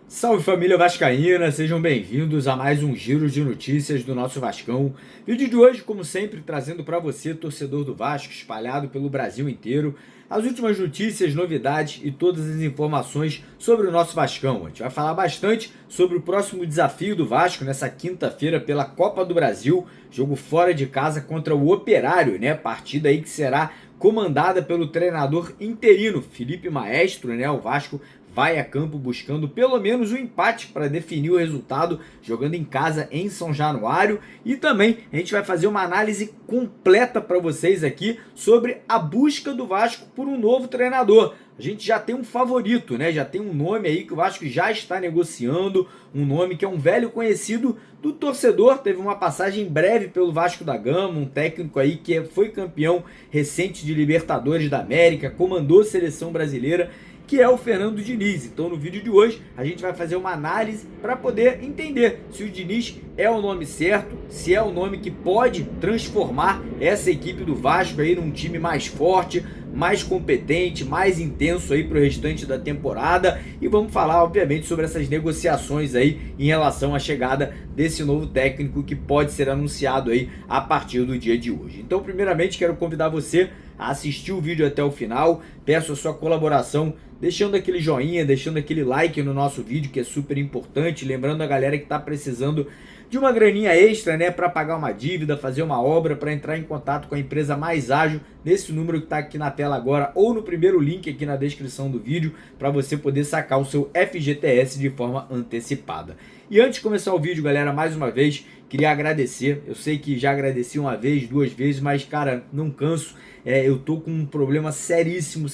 Salve família vascaína, sejam bem-vindos a mais um giro de notícias do nosso Vascão. Vídeo de hoje, como sempre, trazendo para você, torcedor do Vasco, espalhado pelo Brasil inteiro, as últimas notícias, novidades e todas as informações sobre o nosso Vascão. A gente vai falar bastante sobre o próximo desafio do Vasco nessa quinta-feira pela Copa do Brasil, jogo fora de casa contra o Operário, né? Partida aí que será comandada pelo treinador interino Felipe Maestro, né? O Vasco vai a campo buscando pelo menos um empate para definir o resultado, jogando em casa em São Januário. E também a gente vai fazer uma análise completa para vocês aqui sobre a busca do Vasco por um novo treinador. A gente já tem um favorito, né? Já tem um nome aí que o Vasco já está negociando, um nome que é um velho conhecido do torcedor, teve uma passagem breve pelo Vasco da Gama, um técnico aí que foi campeão recente de Libertadores da América, comandou a seleção brasileira, que é o Fernando Diniz. Então no vídeo de hoje a gente vai fazer uma análise para poder entender se o Diniz é o nome certo, se é o nome que pode transformar essa equipe do Vasco aí num time mais forte, mais competente, mais intenso aí para o restante da temporada, e vamos falar obviamente sobre essas negociações aí em relação à chegada desse novo técnico que pode ser anunciado aí a partir do dia de hoje. Então primeiramente quero convidar você a assistir o vídeo até o final, peço a sua colaboração deixando aquele joinha, deixando aquele like no nosso vídeo, que é super importante, lembrando a galera que está precisando de uma graninha extra, né, para pagar uma dívida, fazer uma obra, para entrar em contato com a empresa mais ágil, nesse número que está aqui na tela agora, ou no primeiro link aqui na descrição do vídeo, para você poder sacar o seu FGTS de forma antecipada. E antes de começar o vídeo, galera, mais uma vez, queria agradecer. Eu sei que já agradeci uma vez, duas vezes, mas, cara, não canso. Eu tô com um problema seríssimo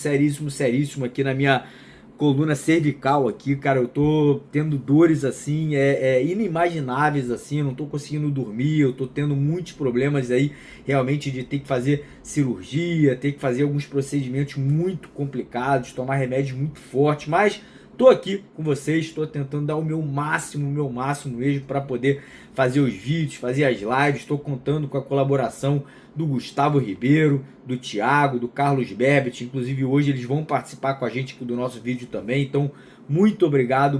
aqui na minha coluna cervical aqui, cara. Eu tô tendo dores, assim, inimagináveis, assim. Eu não tô conseguindo dormir, eu tô tendo muitos problemas aí, realmente, de ter que fazer cirurgia, ter que fazer alguns procedimentos muito complicados, tomar remédios muito fortes, mas tô aqui com vocês, estou tentando dar o meu máximo mesmo para poder fazer os vídeos, fazer as lives. Estou contando com a colaboração do Gustavo Ribeiro, do Thiago, do Carlos Berbet. Inclusive hoje eles vão participar com a gente aqui do nosso vídeo também. Então muito obrigado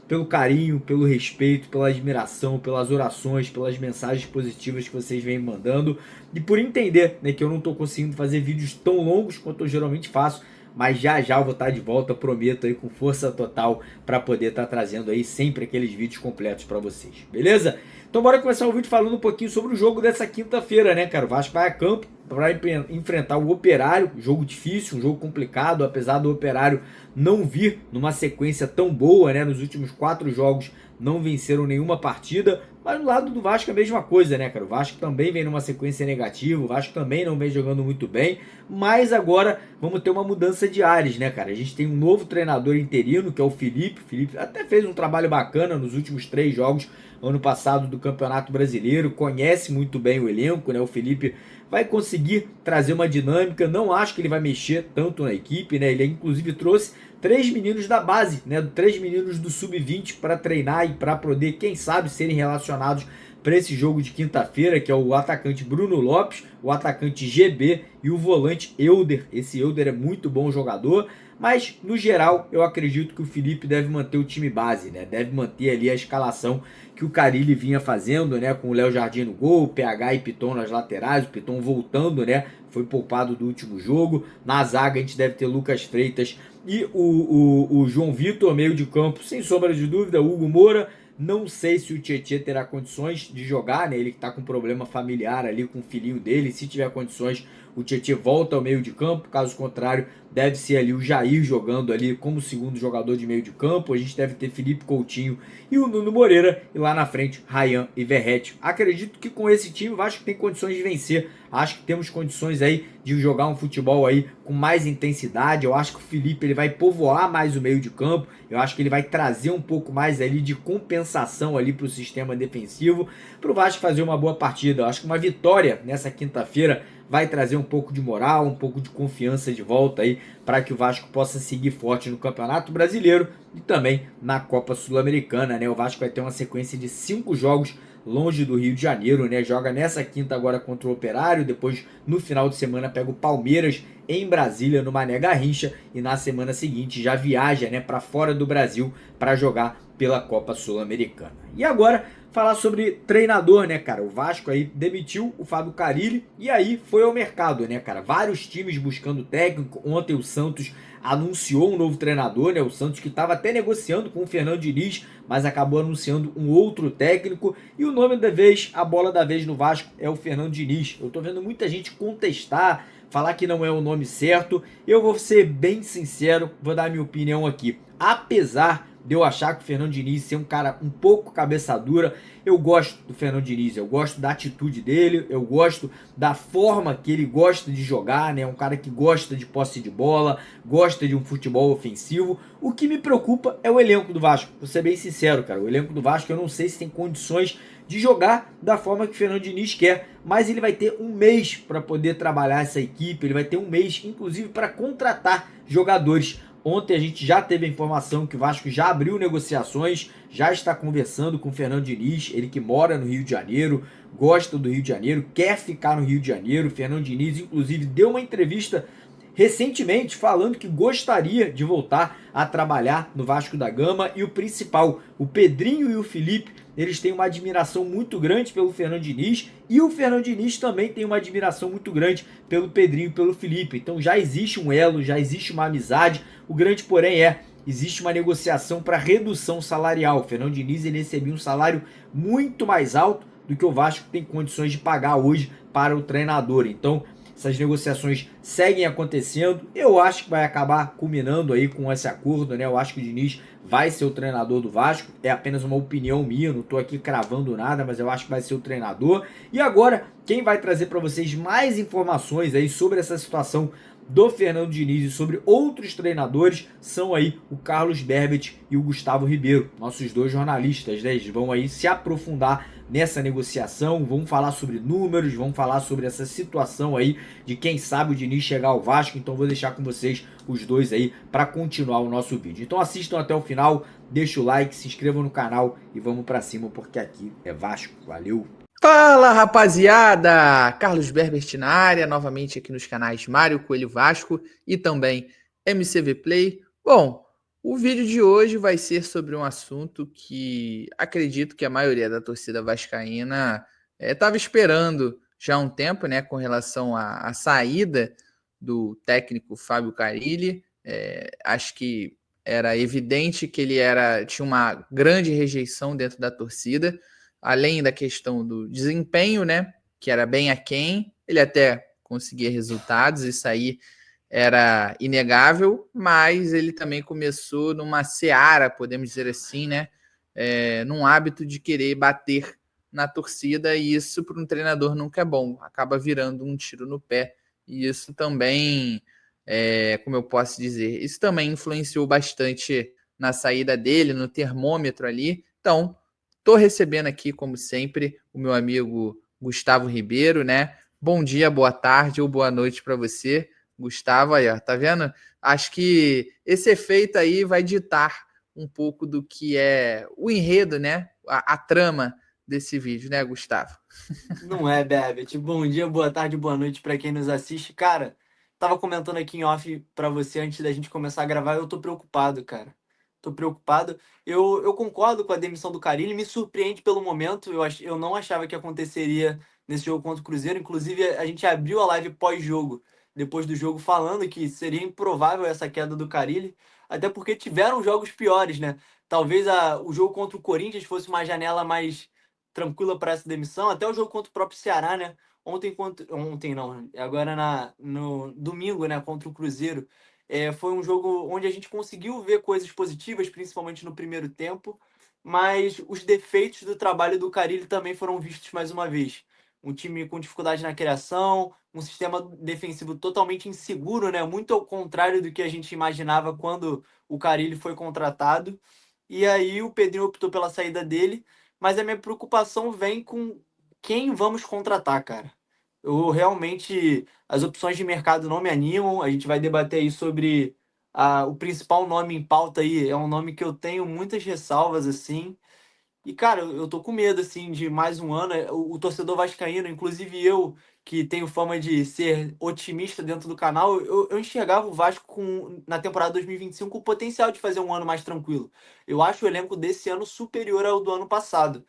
pelo carinho, pelo respeito, pela admiração, pelas orações, pelas mensagens positivas que vocês vêm mandando e por entender, né, que eu não estou conseguindo fazer vídeos tão longos quanto eu geralmente faço. Mas já eu vou estar de volta, prometo aí, com força total, para poder estar trazendo aí sempre aqueles vídeos completos para vocês, beleza? Então bora começar o vídeo falando um pouquinho sobre o jogo dessa quinta-feira, né, cara? O Vasco vai a campo para enfrentar o Operário, jogo difícil, um jogo complicado, apesar do Operário não vir numa sequência tão boa, né? Nos últimos 4 jogos não venceram nenhuma partida, mas do lado do Vasco é a mesma coisa, né, cara? O Vasco também vem numa sequência negativa, o Vasco também não vem jogando muito bem, mas agora vamos ter uma mudança de ares, né, cara? A gente tem um novo treinador interino, que é o Felipe. O Felipe até fez um trabalho bacana nos últimos 3 jogos ano passado do Campeonato Brasileiro, conhece muito bem o elenco, né? O Felipe vai conseguir trazer uma dinâmica, não acho que ele vai mexer tanto na equipe, né? Ele inclusive trouxe 3 meninos da base, né? 3 meninos do Sub-20 para treinar e para poder, quem sabe, serem relacionados para esse jogo de quinta-feira, que é o atacante Bruno Lopes, o atacante GB e o volante Elder. Esse Elder é muito bom jogador, mas no geral eu acredito que o Felipe deve manter o time base, né? Deve manter ali a escalação que o Carille vinha fazendo, né? Com o Léo Jardim no gol, PH e Piton nas laterais, o Piton voltando, né? Foi poupado do último jogo. Na zaga a gente deve ter Lucas Freitas e o João Vitor, meio de campo, sem sombra de dúvida, Hugo Moura. Não sei se o Tietê terá condições de jogar, né? Ele que tá com problema familiar ali com o filhinho dele. Se tiver condições, o Tietê volta ao meio de campo. Caso contrário, deve ser ali o Jair jogando ali como segundo jogador de meio de campo. A gente deve ter Felipe Coutinho e o Nuno Moreira. E lá na frente, Ryan e Verratti. Acredito que com esse time o Vasco tem condições de vencer. Acho que temos condições aí de jogar um futebol aí com mais intensidade. Eu acho que o Felipe ele vai povoar mais o meio de campo. Eu acho que ele vai trazer um pouco mais ali de compensação ali para o sistema defensivo, para o Vasco fazer uma boa partida. Eu acho que uma vitória nessa quinta-feira vai trazer um pouco de moral, um pouco de confiança de volta aí para que o Vasco possa seguir forte no Campeonato Brasileiro e também na Copa Sul-Americana, né? O Vasco vai ter uma sequência de 5 jogos longe do Rio de Janeiro, né? Joga nessa quinta agora contra o Operário, depois no final de semana pega o Palmeiras em Brasília no Mané Garrincha e na semana seguinte já viaja, né, para fora do Brasil para jogar pela Copa Sul-Americana. E agora falar sobre treinador, né, cara? O Vasco aí demitiu o Fábio Carille e aí foi ao mercado, né, cara? Vários times buscando técnico. Ontem o Santos anunciou um novo treinador, né? O Santos que estava até negociando com o Fernando Diniz, mas acabou anunciando um outro técnico. E o nome da vez, a bola da vez no Vasco é o Fernando Diniz. Eu tô vendo muita gente contestar, falar que não é o nome certo. Eu vou ser bem sincero, vou dar a minha opinião aqui. Apesar de eu achar que o Fernando Diniz ser um cara um pouco cabeça dura, eu gosto do Fernando Diniz, eu gosto da atitude dele, eu gosto da forma que ele gosta de jogar, né? Um cara que gosta de posse de bola, gosta de um futebol ofensivo. O que me preocupa é o elenco do Vasco, vou ser bem sincero, cara. O elenco do Vasco eu não sei se tem condições de jogar da forma que o Fernando Diniz quer, mas ele vai ter um mês para poder trabalhar essa equipe, ele vai ter um mês, inclusive, para contratar jogadores. Ontem a gente já teve a informação que o Vasco já abriu negociações, já está conversando com o Fernando Diniz, ele que mora no Rio de Janeiro, gosta do Rio de Janeiro, quer ficar no Rio de Janeiro. O Fernando Diniz, inclusive, deu uma entrevista recentemente falando que gostaria de voltar a trabalhar no Vasco da Gama. E o principal, o Pedrinho e o Felipe, eles têm uma admiração muito grande pelo Fernando Diniz e o Fernando Diniz também tem uma admiração muito grande pelo Pedrinho e pelo Felipe. Então já existe um elo, já existe uma amizade. O grande porém existe uma negociação para redução salarial. O Fernando Diniz ele recebia um salário muito mais alto do que o Vasco tem condições de pagar hoje para o treinador. Então essas negociações seguem acontecendo. Eu acho que vai acabar culminando aí com esse acordo, né? Eu acho que o Diniz vai ser o treinador do Vasco. É apenas uma opinião minha, não estou aqui cravando nada, mas eu acho que vai ser o treinador. E agora, quem vai trazer para vocês mais informações aí sobre essa situação do Fernando Diniz e sobre outros treinadores são aí o Carlos Berbet e o Gustavo Ribeiro, nossos dois jornalistas, né? Eles vão aí se aprofundar nessa negociação, vão falar sobre números, vão falar sobre essa situação aí de quem sabe o Diniz chegar ao Vasco. Então vou deixar com vocês os dois aí para continuar o nosso vídeo. Então assistam até o final, deixa o like, se inscrevam no canal e vamos para cima porque aqui é Vasco. Valeu! Fala, rapaziada! Carlos Berbert na área, novamente aqui nos canais Mário Coelho Vasco e também MCV Play. Bom, o vídeo de hoje vai ser sobre um assunto que acredito que a maioria da torcida vascaína estava esperando já há um tempo, né, com relação à saída do técnico Fábio Carille. Acho que era evidente que ele tinha uma grande rejeição dentro da torcida, além da questão do desempenho, né, que era bem aquém, ele até conseguia resultados, isso aí era inegável, mas ele também começou numa seara, podemos dizer assim, né, num hábito de querer bater na torcida, e isso para um treinador nunca é bom, acaba virando um tiro no pé, e isso também, como eu posso dizer, isso também influenciou bastante na saída dele, no termômetro ali. Então, estou recebendo aqui, como sempre, o meu amigo Gustavo Ribeiro, né? Bom dia, boa tarde ou boa noite para você, Gustavo. Aí, ó, tá vendo? Acho que esse efeito aí vai ditar um pouco do que é o enredo, né? A trama desse vídeo, né, Gustavo? Não é, Berbet. Bom dia, boa tarde, boa noite para quem nos assiste. Cara, tava comentando aqui em off para você antes da gente começar a gravar, eu tô preocupado, cara. Tô preocupado. Eu concordo com a demissão do Carille, me surpreende pelo momento. Eu não achava que aconteceria nesse jogo contra o Cruzeiro. Inclusive, a gente abriu a live pós-jogo, depois do jogo, falando que seria improvável essa queda do Carille, até porque tiveram jogos piores, né? Talvez o jogo contra o Corinthians fosse uma janela mais tranquila para essa demissão, até o jogo contra o próprio Ceará, né? Ontem não, agora no domingo, né, contra o Cruzeiro, foi um jogo onde a gente conseguiu ver coisas positivas, principalmente no primeiro tempo, mas os defeitos do trabalho do Carille também foram vistos mais uma vez. Um time com dificuldade na criação, um sistema defensivo totalmente inseguro, né? Muito ao contrário do que a gente imaginava quando o Carille foi contratado. E aí o Pedrinho optou pela saída dele, mas a minha preocupação vem com quem vamos contratar, cara. Eu realmente, as opções de mercado não me animam. A gente vai debater aí sobre o principal nome em pauta aí. É um nome que eu tenho muitas ressalvas, assim. E, cara, eu tô com medo, assim, de mais um ano. O torcedor vascaíno, inclusive eu, que tenho fama de ser otimista dentro do canal, eu enxergava o Vasco na temporada 2025 com o potencial de fazer um ano mais tranquilo. Eu acho o elenco desse ano superior ao do ano passado.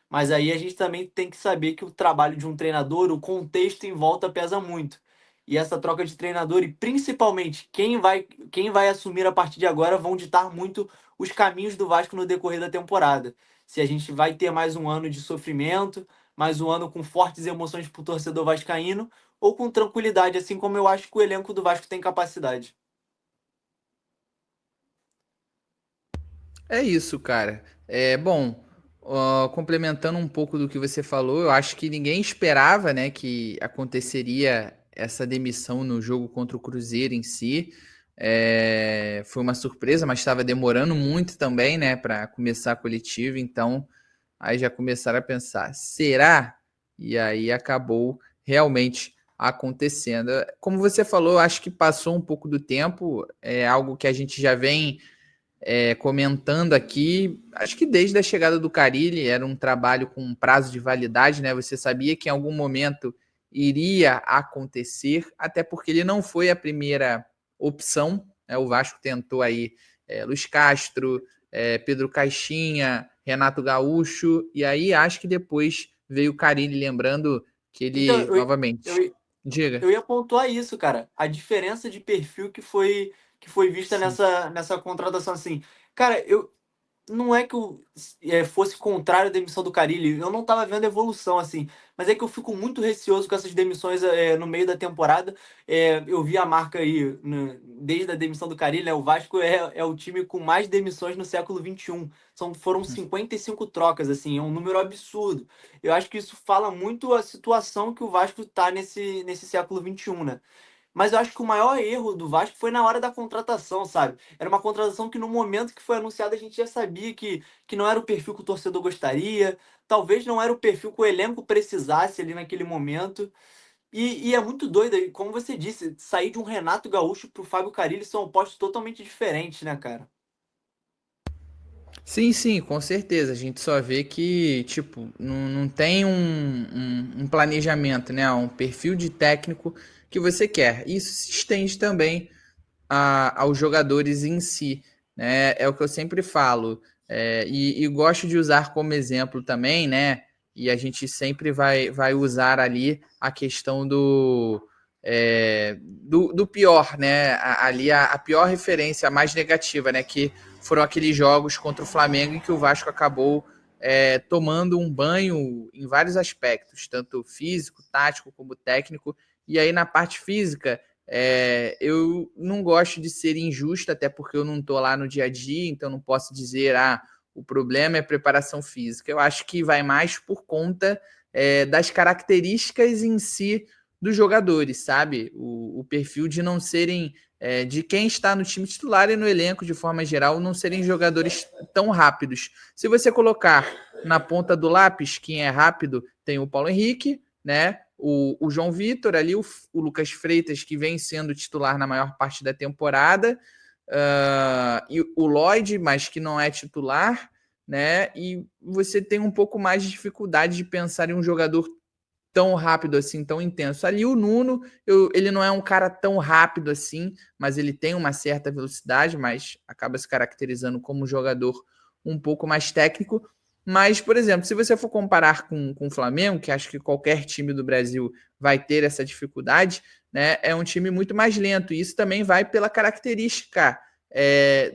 Mas aí a gente também tem que saber que o trabalho de um treinador, o contexto em volta pesa muito. E essa troca de treinador e principalmente quem vai assumir a partir de agora vão ditar muito os caminhos do Vasco no decorrer da temporada. Se a gente vai ter mais um ano de sofrimento, mais um ano com fortes emoções para o torcedor vascaíno, ou com tranquilidade, assim como eu acho que o elenco do Vasco tem capacidade. É isso, cara. Bom, complementando um pouco do que você falou, eu acho que ninguém esperava, né, que aconteceria essa demissão no jogo contra o Cruzeiro em si. Foi uma surpresa, mas estava demorando muito também, né, para começar a coletiva. Então, aí já começaram a pensar, será? E aí acabou realmente acontecendo. Como você falou, eu acho que passou um pouco do tempo. É algo que a gente já vem comentando aqui, acho que desde a chegada do Carille era um trabalho com um prazo de validade, né? Você sabia que em algum momento iria acontecer, até porque ele não foi a primeira opção, né? O Vasco tentou aí Luiz Castro, Pedro Caixinha, Renato Gaúcho, e aí acho que depois veio o Carille, lembrando que Então, ele, eu, novamente, diga. Eu ia pontuar isso, cara. A diferença de perfil que foi vista Sim. nessa contratação, assim. Cara, não é que eu fosse contrário à demissão do Carille, eu não tava vendo evolução, assim. Mas é que eu fico muito receoso com essas demissões no meio da temporada. Eu vi a marca aí, desde a demissão do Carille, né? O Vasco é o time com mais demissões no século XXI. Foram 55 trocas, assim, é um número absurdo. Eu acho que isso fala muito a situação que o Vasco tá nesse século XXI, né? Mas eu acho que o maior erro do Vasco foi na hora da contratação, sabe? Era uma contratação que no momento que foi anunciada a gente já sabia que não era o perfil que o torcedor gostaria, talvez não era o perfil que o elenco precisasse ali naquele momento. E é muito doido, e como você disse, sair de um Renato Gaúcho pro Fábio Carille são opostos totalmente diferentes, né, cara? Sim, sim, com certeza. A gente só vê que, tipo, não tem um planejamento, né? Um perfil de técnico que você quer. Isso se estende também aos jogadores em si, né? É o que eu sempre falo. E gosto de usar como exemplo também, né? E a gente sempre vai usar ali a questão do pior, né? Ali a pior referência, a mais negativa, né? Que foram aqueles jogos contra o Flamengo em que o Vasco acabou tomando um banho em vários aspectos, tanto físico, tático como técnico. E aí na parte física, eu não gosto de ser injusto, até porque eu não estou lá no dia a dia, então não posso dizer, o problema é preparação física. Eu acho que vai mais por conta das características em si dos jogadores, sabe? O perfil de não serem, de quem está no time titular e no elenco, de forma geral, não serem jogadores tão rápidos. Se você colocar na ponta do lápis quem é rápido, tem o Paulo Henrique, né? O João Vitor ali, o Lucas Freitas, que vem sendo titular na maior parte da temporada, e o Lloyd, mas que não é titular, né? E você tem um pouco mais de dificuldade de pensar em um jogador tão rápido assim, tão intenso. Ali o Nuno, ele não é um cara tão rápido assim, mas ele tem uma certa velocidade, mas acaba se caracterizando como um jogador um pouco mais técnico. Mas, por exemplo, se você for comparar com o Flamengo, que acho que qualquer time do Brasil vai ter essa dificuldade, né? É um time muito mais lento. E isso também vai pela característica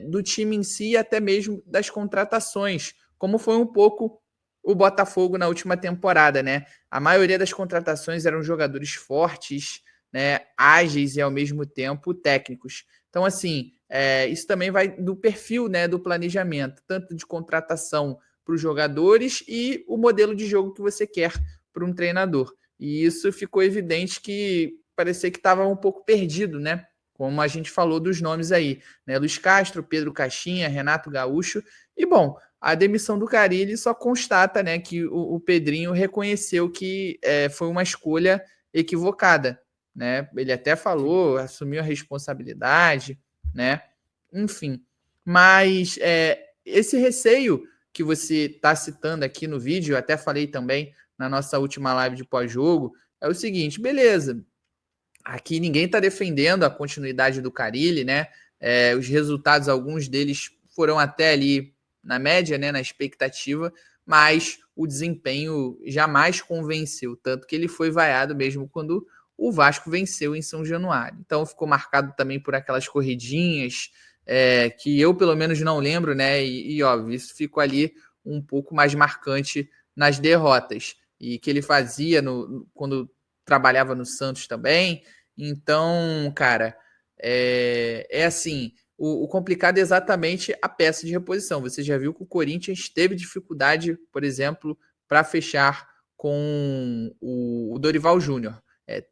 do time em si, e até mesmo das contratações, como foi um pouco o Botafogo na última temporada, né? A maioria das contratações eram jogadores fortes, né, ágeis e ao mesmo tempo técnicos. Então, assim, isso também vai do perfil, né, do planejamento, tanto de contratação para os jogadores e o modelo de jogo que você quer para um treinador. E isso ficou evidente que parecia que estava um pouco perdido, né? Como a gente falou dos nomes aí, né? Luiz Castro, Pedro Caixinha, Renato Gaúcho. E bom, a demissão do Carille só constata, né, que o Pedrinho reconheceu que foi uma escolha equivocada, né? Ele até falou, assumiu a responsabilidade, né? Enfim, mas esse receio que você está citando aqui no vídeo, eu até falei também na nossa última live de pós-jogo, é o seguinte, beleza, aqui ninguém está defendendo a continuidade do Carille, né? Os resultados, alguns deles foram até ali na média, né? Na expectativa, mas o desempenho jamais convenceu, tanto que ele foi vaiado mesmo quando o Vasco venceu em São Januário. Então ficou marcado também por aquelas corridinhas que eu pelo menos não lembro, né? E óbvio, isso ficou ali um pouco mais marcante nas derrotas. E que ele fazia quando trabalhava no Santos também. Então, cara, assim, o complicado é exatamente a peça de reposição. Você já viu que o Corinthians teve dificuldade, por exemplo, para fechar com o Dorival Júnior.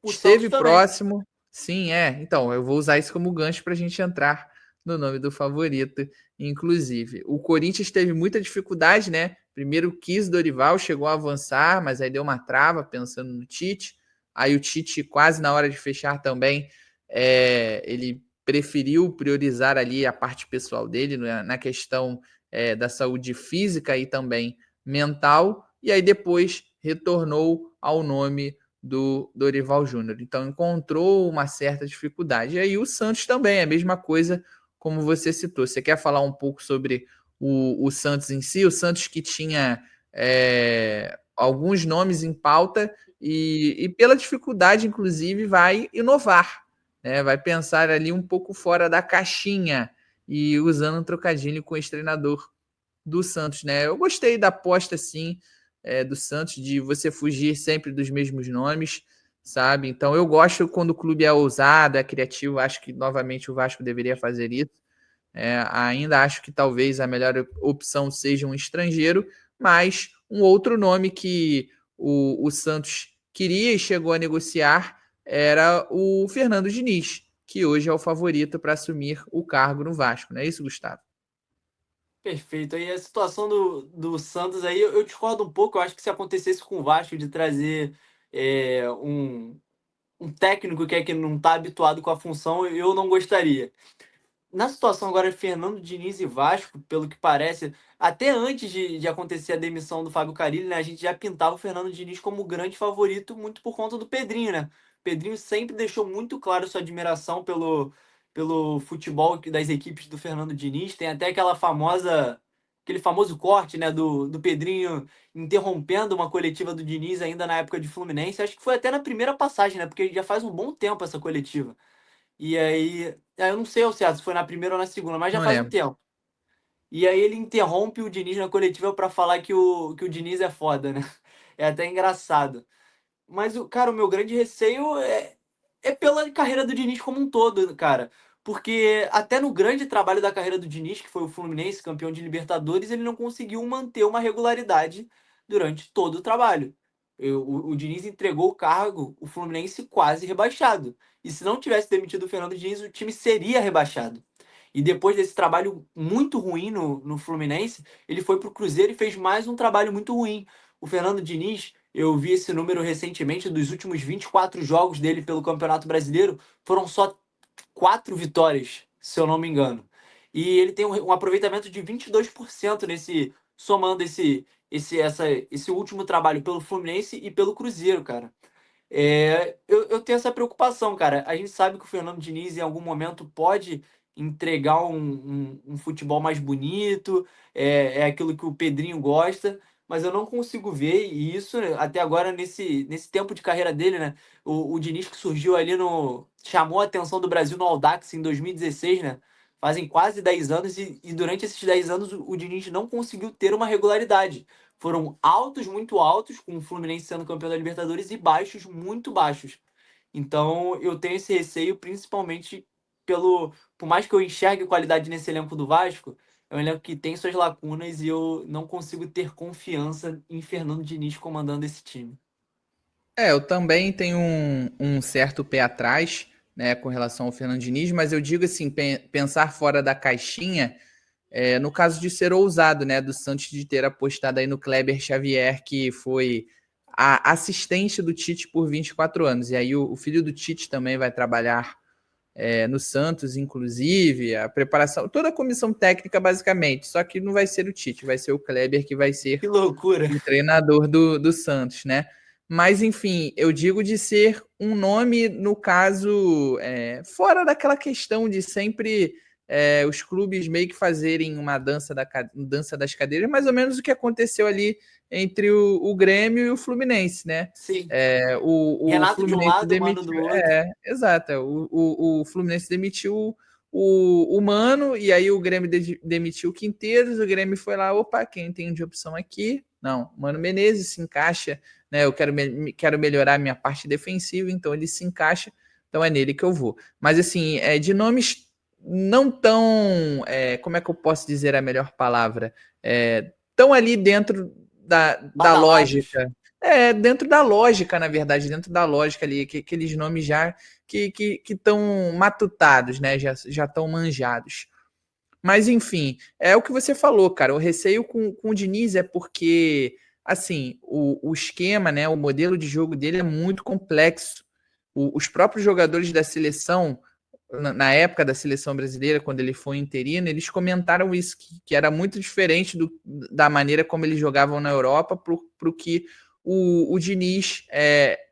O Santos Esteve também. próximo, sim, Então, eu vou usar isso como gancho para a gente entrar no nome do favorito, inclusive. O Corinthians teve muita dificuldade, né? Primeiro quis Dorival, chegou a avançar, mas aí deu uma trava pensando no Tite. Aí o Tite, quase na hora de fechar também, ele preferiu priorizar ali a parte pessoal dele, né, na questão da saúde física e também mental, e aí depois retornou ao nome do Dorival Júnior. Então encontrou uma certa dificuldade. E aí o Santos também, é a mesma coisa como você citou. Você quer falar um pouco sobre o Santos em si? O Santos que tinha alguns nomes em pauta e pela dificuldade, inclusive, vai inovar, né? Vai pensar ali um pouco fora da caixinha e usando um trocadilho com o ex-treinador do Santos, né? Eu gostei da aposta, sim, do Santos, de você fugir sempre dos mesmos nomes, sabe? Então eu gosto quando o clube é ousado, é criativo, acho que novamente o Vasco deveria fazer isso. Ainda acho que talvez a melhor opção seja um estrangeiro, mas um outro nome que o Santos queria e chegou a negociar era o Fernando Diniz, que hoje é o favorito para assumir o cargo no Vasco, não é isso, Gustavo? Perfeito. Aí a situação do Santos aí, eu discordo um pouco. Eu acho que se acontecesse com o Vasco de trazer um técnico que não está habituado com a função, eu não gostaria. Na situação agora, Fernando Diniz e Vasco, pelo que parece, até antes de acontecer a demissão do Fábio Carille, né, a gente já pintava o Fernando Diniz como grande favorito, muito por conta do Pedrinho, né? O Pedrinho sempre deixou muito claro sua admiração pelo futebol das equipes do Fernando Diniz. Tem até aquele famoso corte, né, do Pedrinho interrompendo uma coletiva do Diniz ainda na época de Fluminense. Acho que foi até na primeira passagem, né? Porque já faz um bom tempo essa coletiva. E aí, eu não sei ao certo se foi na primeira ou na segunda, mas já Não faz um lembro. tempo. E aí ele interrompe o Diniz na coletiva para falar que o Diniz é foda, né? É até engraçado. Mas, cara, o meu grande receio é pela carreira do Diniz como um todo, cara. Porque até no grande trabalho da carreira do Diniz, que foi o Fluminense, campeão de Libertadores, ele não conseguiu manter uma regularidade durante todo o trabalho. O Diniz entregou o cargo, o Fluminense quase rebaixado. E se não tivesse demitido o Fernando Diniz, o time seria rebaixado. E depois desse trabalho muito ruim no Fluminense, ele foi para o Cruzeiro e fez mais um trabalho muito ruim. O Fernando Diniz, eu vi esse número recentemente, dos últimos 24 jogos dele pelo Campeonato Brasileiro, foram só 4 vitórias, se eu não me engano. E ele tem um aproveitamento de 22% somando esse último trabalho pelo Fluminense e pelo Cruzeiro, cara. Eu tenho essa preocupação, cara. A gente sabe que o Fernando Diniz em algum momento pode entregar um futebol mais bonito, é aquilo que o Pedrinho gosta, mas eu não consigo ver, e isso né, até agora, nesse tempo de carreira dele, né? O Diniz que surgiu ali chamou a atenção do Brasil no Audax em 2016, né? Fazem quase 10 anos, e durante esses 10 anos o Diniz não conseguiu ter uma regularidade. Foram altos, muito altos, com o Fluminense sendo campeão da Libertadores, e baixos, muito baixos. Então eu tenho esse receio, principalmente por mais que eu enxergue qualidade nesse elenco do Vasco, é um elenco que tem suas lacunas e eu não consigo ter confiança em Fernando Diniz comandando esse time. Eu também tenho um certo pé atrás, né, com relação ao Fernando Diniz, mas eu digo assim, pensar fora da caixinha, no caso de ser ousado, né, do Santos de ter apostado aí no Kleber Xavier, que foi assistente do Tite por 24 anos. E aí o filho do Tite também vai trabalhar no Santos, inclusive, a preparação, toda a comissão técnica, basicamente. Só que não vai ser o Tite, vai ser o Kleber que vai ser Que loucura. o treinador do Santos, né? Mas, enfim, eu digo de ser um nome, no caso, fora daquela questão de sempre os clubes meio que fazerem uma dança das cadeiras, mais ou menos o que aconteceu ali entre o Grêmio e o Fluminense, né? Sim. O Renato de um Fluminense lado, Mano do demitiu. outro. Exato. O Fluminense demitiu o Mano, e aí o Grêmio demitiu o Quinteiros, o Grêmio foi lá, opa, quem tem de opção aqui? Não, Mano Menezes se encaixa, né? Eu quero melhorar minha parte defensiva, então ele se encaixa, então é nele que eu vou. Mas assim, de nomes não tão, como é que eu posso dizer a melhor palavra? Tão ali dentro da Badalados. lógica. Dentro da lógica, na verdade, dentro da lógica ali, aqueles nomes já que estão matutados, né? Já estão manjados. Mas, enfim, é o que você falou, cara. O receio com o Diniz é porque, assim, o esquema, né? O modelo de jogo dele é muito complexo. Os próprios jogadores da seleção, na época da seleção brasileira, quando ele foi interino, eles comentaram isso, que era muito diferente da maneira como eles jogavam na Europa para o que o Diniz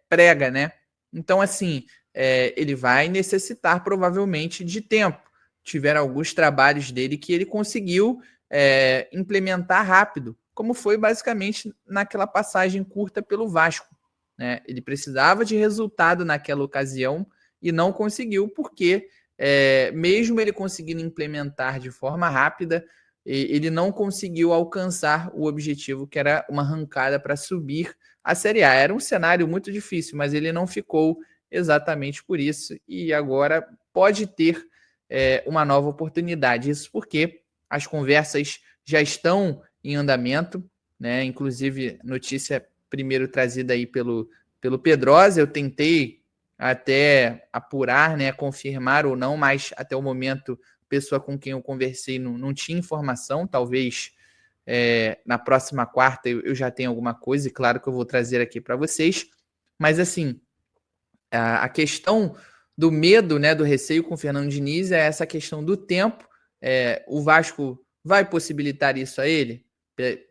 prega, né? Então, assim, ele vai necessitar provavelmente de tempo. Tiveram alguns trabalhos dele que ele conseguiu implementar rápido, como foi basicamente naquela passagem curta pelo Vasco, né? Ele precisava de resultado naquela ocasião e não conseguiu, porque mesmo ele conseguindo implementar de forma rápida, ele não conseguiu alcançar o objetivo, que era uma arrancada para subir a Série A. Era um cenário muito difícil, mas ele não ficou exatamente por isso, e agora pode ter uma nova oportunidade. Isso porque as conversas já estão em andamento, né? Inclusive, notícia primeiro trazida aí pelo Pedrosa. Eu tentei até apurar, né, confirmar ou não, mas até o momento a pessoa com quem eu conversei não tinha informação. Talvez na próxima quarta eu já tenha alguma coisa, e claro que eu vou trazer aqui para vocês. Mas assim, a questão do medo, né, do receio com o Fernando Diniz é essa questão do tempo. O Vasco vai possibilitar isso a ele,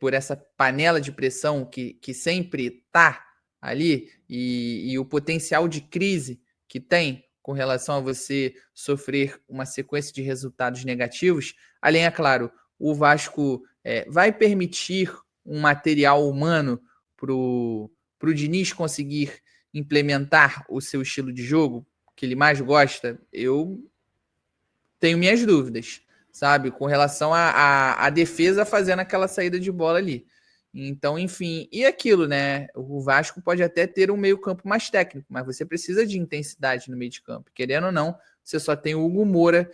por essa panela de pressão que sempre está ali, e o potencial de crise que tem com relação a você sofrer uma sequência de resultados negativos. Além, é claro, o Vasco vai permitir um material humano para o Diniz conseguir implementar o seu estilo de jogo que ele mais gosta. Eu tenho minhas dúvidas, sabe, com relação à defesa fazendo aquela saída de bola ali. Então, enfim, e aquilo, né? O Vasco pode até ter um meio-campo mais técnico, mas você precisa de intensidade no meio de campo. Querendo ou não, você só tem o Hugo Moura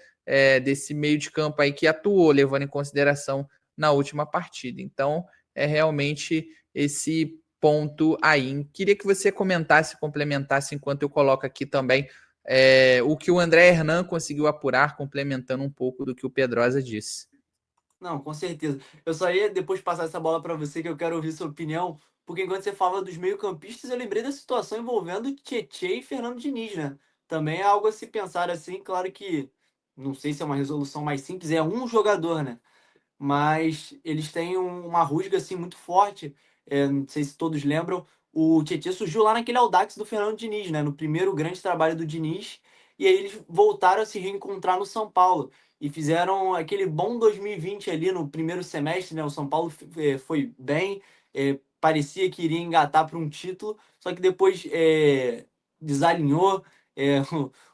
desse meio de campo aí que atuou, levando em consideração na última partida. Então, é realmente esse ponto aí. Queria que você comentasse, complementasse, enquanto eu coloco aqui também o que o André Hernan conseguiu apurar, complementando um pouco do que o Pedrosa disse. Não, com certeza. Eu só ia depois passar essa bola para você, que eu quero ouvir sua opinião, porque enquanto você fala dos meio-campistas, eu lembrei da situação envolvendo Tietê e Fernando Diniz, né? Também é algo a se pensar assim, claro que não sei se é uma resolução mais simples, é um jogador, né? Mas eles têm uma rusga assim muito forte. Não sei se todos lembram, o Tietchan surgiu lá naquele Audax do Fernando Diniz, né? No primeiro grande trabalho do Diniz, e aí eles voltaram a se reencontrar no São Paulo e fizeram aquele bom 2020 ali no primeiro semestre, né? O São Paulo foi bem, parecia que iria engatar para um título, só que depois desalinhou.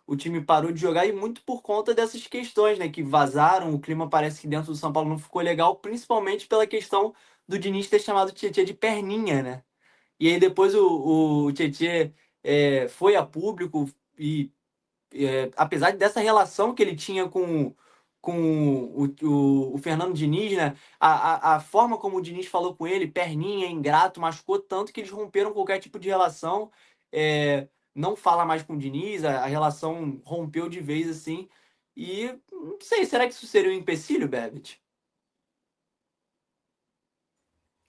O time parou de jogar, e muito por conta dessas questões, né, que vazaram. O clima parece que dentro do São Paulo não ficou legal, principalmente pela questão do Diniz ter chamado o Tietchan de perninha, né? E aí depois o Tietchan foi a público e, apesar dessa relação que ele tinha com o Fernando Diniz, né? A forma como o Diniz falou com ele, perninha, ingrato, machucou tanto que eles romperam qualquer tipo de relação. Não fala mais com o Diniz, a relação rompeu de vez assim. E não sei, será que isso seria um empecilho, Berbit?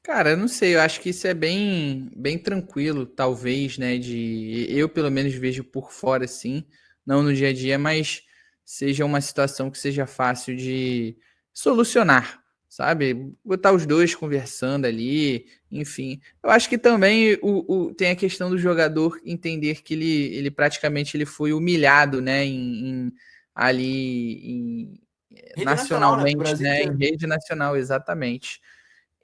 Cara, eu não sei, eu acho que isso é bem tranquilo, talvez, né? Eu pelo menos vejo por fora, assim, não no dia a dia, mas seja uma situação que seja fácil de solucionar, sabe? Botar os dois conversando ali, enfim. Eu acho que também tem a questão do jogador entender que ele praticamente ele foi humilhado, né? Ali Rede nacional, né? Pro nacionalmente, Brasil né? Em inteiro. rede nacional, exatamente.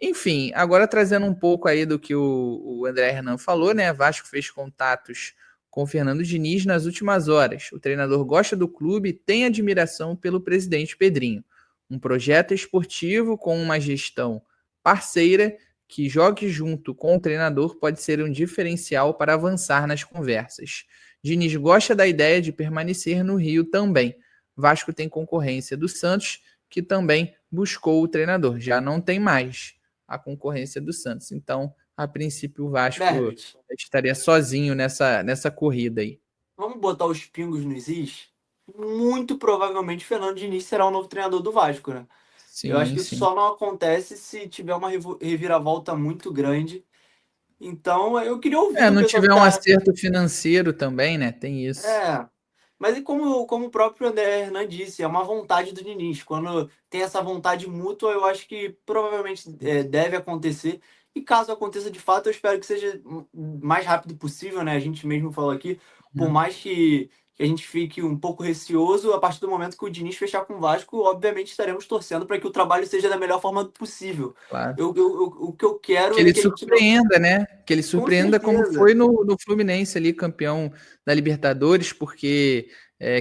Enfim, agora trazendo um pouco aí do que o André Hernan falou, né? Vasco fez contatos com o Fernando Diniz nas últimas horas. O treinador gosta do clube e tem admiração pelo presidente Pedrinho. Um projeto esportivo com uma gestão parceira que jogue junto com o treinador pode ser um diferencial para avançar nas conversas. Diniz gosta da ideia de permanecer no Rio também. Vasco tem concorrência do Santos, que também buscou o treinador. Já não tem mais a concorrência do Santos. Então, a princípio, o Vasco Berbit, estaria sozinho nessa corrida aí. vamos botar os pingos nos is? Muito provavelmente Fernando Diniz será o novo treinador do Vasco, né? Eu acho Sim, que isso sim. só não acontece se tiver uma reviravolta muito grande. Então, eu queria ouvir do Não pessoal que tiver um tá. acerto financeiro também, né? Tem isso. É. Mas e como o próprio André Hernan disse, é uma vontade do Diniz. Quando tem essa vontade mútua, eu acho que provavelmente deve acontecer. E caso aconteça de fato, eu espero que seja o mais rápido possível, né? A gente mesmo falou aqui, por Né? mais que a gente fique um pouco receoso, a partir do momento que o Diniz fechar com o Vasco, obviamente estaremos torcendo para que o trabalho seja da melhor forma possível. Claro. O que eu quero Que é ele que a gente não. surpreenda, né? Que ele Com surpreenda como foi certeza. no Fluminense ali, campeão da Libertadores, porque,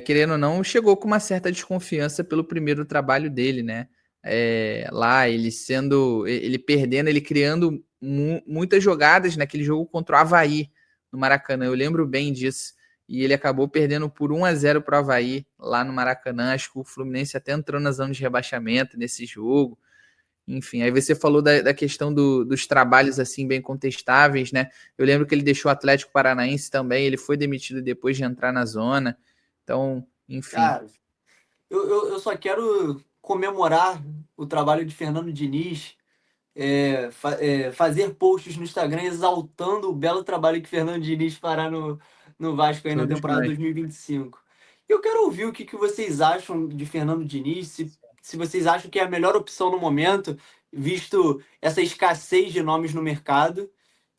querendo ou não, chegou com uma certa desconfiança pelo primeiro trabalho dele, né? Lá, ele perdendo, ele criando muitas jogadas naquele jogo contra o Avaí, no Maracanã. Eu lembro bem disso. E ele acabou perdendo por 1-0 para o Avaí, lá no Maracanã. Acho que o Fluminense até entrou na zona de rebaixamento nesse jogo. Enfim, aí você falou da questão dos trabalhos assim bem contestáveis, né? Eu lembro que ele deixou o Atlético Paranaense também, ele foi demitido depois de entrar na zona. Então, enfim. Cara, eu só quero comemorar o trabalho de Fernando Diniz, fazer posts no Instagram exaltando o belo trabalho que Fernando Diniz fará no Vasco aí na Todos temporada nós. 2025. Eu quero ouvir o que vocês acham de Fernando Diniz, se vocês acham que é a melhor opção no momento, visto essa escassez de nomes no mercado.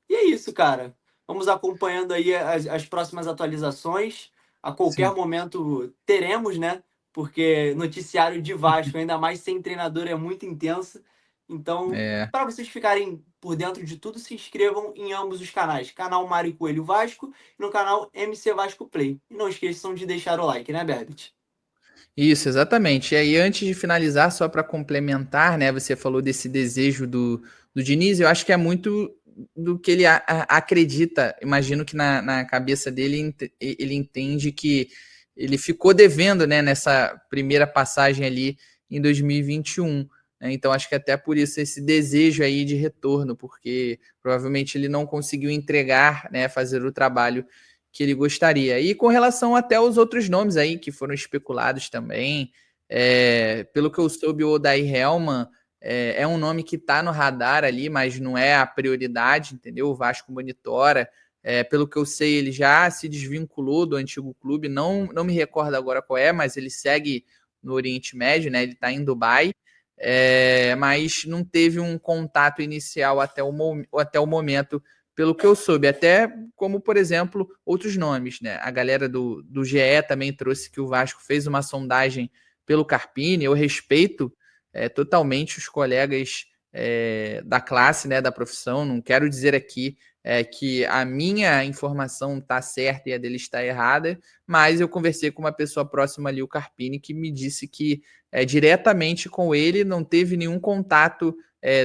E é isso, cara. Vamos acompanhando aí as próximas atualizações. A qualquer Sim. momento teremos, né? Porque noticiário de Vasco, ainda mais sem treinador, é muito intenso. Então, É, para vocês ficarem por dentro de tudo, se inscrevam em ambos os canais. Canal Mário Coelho Vasco e no canal MC Vasco Play. E não esqueçam de deixar o like, né, Berbit? isso, exatamente. E aí, antes de finalizar, só para complementar, né? Você falou desse desejo do Diniz, eu acho que é muito do que ele acredita. Imagino que na cabeça dele ele entende que ele ficou devendo, né, nessa primeira passagem ali em 2021. Né? Então, acho que até por isso esse desejo aí de retorno, porque provavelmente ele não conseguiu entregar, né, fazer o trabalho que ele gostaria. E com relação até aos outros nomes aí que foram especulados também, pelo que eu soube, o Odair Helman é um nome que está no radar ali, mas não é a prioridade, entendeu? O Vasco monitora. Pelo que eu sei, ele já se desvinculou do antigo clube, não me recordo agora qual é, mas ele segue no Oriente Médio, né? Ele está em Dubai, mas não teve um contato inicial até o momento pelo que eu soube, até como, por exemplo, outros nomes, né? A galera do GE também trouxe que o Vasco fez uma sondagem pelo Carpini. Eu respeito totalmente os colegas da classe, né, da profissão. Não quero dizer aqui que a minha informação está certa e a dele está errada, mas eu conversei com uma pessoa próxima ali, o Carpini, que me disse que diretamente com ele não teve nenhum contato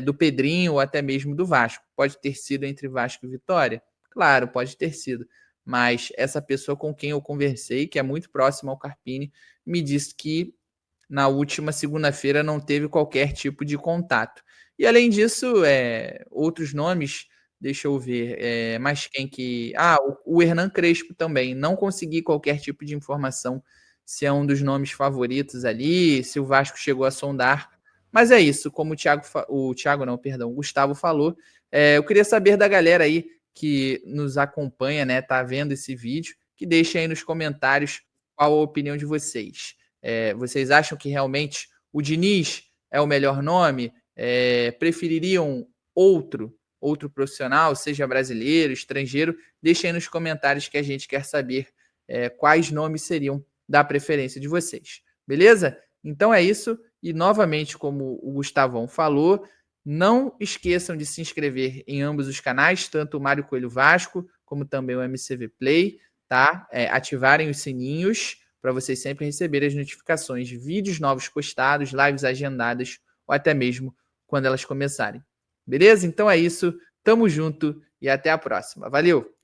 do Pedrinho ou até mesmo do Vasco. Pode ter sido entre Vasco e Vitória? Claro, pode ter sido. Mas essa pessoa com quem eu conversei, que é muito próxima ao Carpini, me disse que na última segunda-feira não teve qualquer tipo de contato. E além disso, outros nomes, deixa eu ver, mas quem que. Ah, o Hernan Crespo também. Não consegui qualquer tipo de informação se é um dos nomes favoritos ali, se o Vasco chegou a sondar, Mas é isso, como o Gustavo falou, eu queria saber da galera aí que nos acompanha, né, tá vendo esse vídeo, que deixem aí nos comentários qual a opinião de vocês. Vocês acham que realmente o Diniz é o melhor nome? Prefeririam outro profissional, seja brasileiro, estrangeiro? Deixem aí nos comentários que a gente quer saber quais nomes seriam da preferência de vocês. Beleza? Então é isso. E novamente, como o Gustavão falou, não esqueçam de se inscrever em ambos os canais, tanto o Mário Coelho Vasco, como também o MCV Play, tá? Ativarem os sininhos para vocês sempre receberem as notificações de vídeos novos postados, lives agendadas, ou até mesmo quando elas começarem. Beleza? Então é isso. Tamo junto e até a próxima. Valeu!